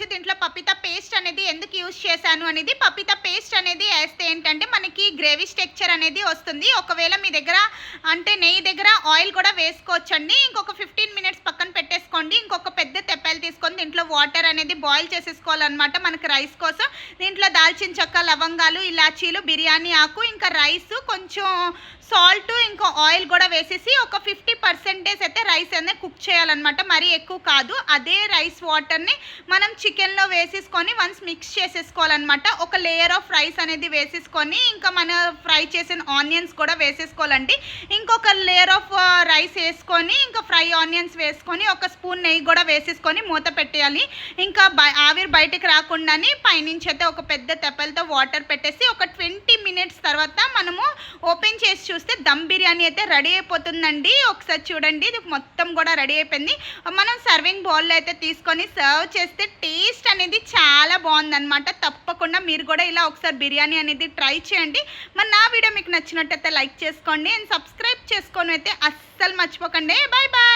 అనుకోవచ్చు దీంట్లో పపీతా పేస్ట్ అనేది ఎందుకు యూజ్ చేశాను అనేది. పపీతా పేస్ట్ అనేది వేస్తే ఏంటంటే మనకి గ్రేవీ స్ట్రక్చర్ అనేది వస్తుంది. ఒకవేళ మీ దగ్గర అంటే నెయ్యి దగ్గర ఆయిల్ కూడా వేసుకోవచ్చండి. ఇంకొక 15 మినిట్స్ పక్కన పెట్టేసుకోండి. ఇంకొక పెద్ద తెప్పాలు తీసుకొని దీంట్లో వాటర్ అనేది బాయిల్ చేసేసుకోవాలన్నమాట మనకి రైస్ కోసం. దీంట్లో దాల్చిన చెక్క, లవంగాలు, ఇలాచీలు, బిర్యానీ ఆకు, ఇంకా రైస్, కొంచెం సాల్ట్, ఇంకా ఆయిల్ కూడా వేసేసి ఒక 50% అయితే రైస్ అనేది కుక్ చేయాలన్నమాట. మరీ ఎక్కువ కాదు. అదే రైస్ వాటర్ని మనం చికెన్లో వేసేసుకొని వన్స్ మిక్స్ చేసేసుకోవాలన్నమాట. ఒక లేయర్ ఆఫ్ రైస్ అనేది వేసేసుకొని ఇంకా మన ఫ్రై చేసిన ఆనియన్స్ కూడా వేసేసుకోవాలండి. ఇంకొక లేయర్ ఆఫ్ రైస్ వేసుకొని ఇంకా ఫ్రై ఆనియన్స్ వేసుకొని ఒక స్పూన్ నెయ్యి కూడా వేసేసుకొని మూత పెట్టేయాలి. ఇంకా ఆవిరి బయటకు రాకుండానే పైనుంచి అయితే ఒక పెద్ద తెప్పలతో వాటర్ పెట్టేసి ఒక 20 మినిట్స్ తర్వాత మనము ఓపెన్ చేసి చూస్తే దమ్ బిర్యానీ అయితే రెడీ అయిపోతుందండి. ఒకసారి చూడండి, ఇది మొత్తం కూడా రెడీ అయిపోయింది. మనం సర్వింగ్ బౌల్లో అయితే తీసుకొని సర్వ్ చేస్తే టేస్ట్ అనేది చాలా బాగుందన్నమాట. తప్పకుండా మీరు కూడా ఇలా ఒకసారి బిర్యానీ అనేది ట్రై చేయండి. మరి నా వీడియో మీకు నచ్చినట్టయితే లైక్ చేసుకోండి అండ్ సబ్స్క్రైబ్ చేసుకొని అయితే అస్సలు మర్చిపోకండి. Bye bye.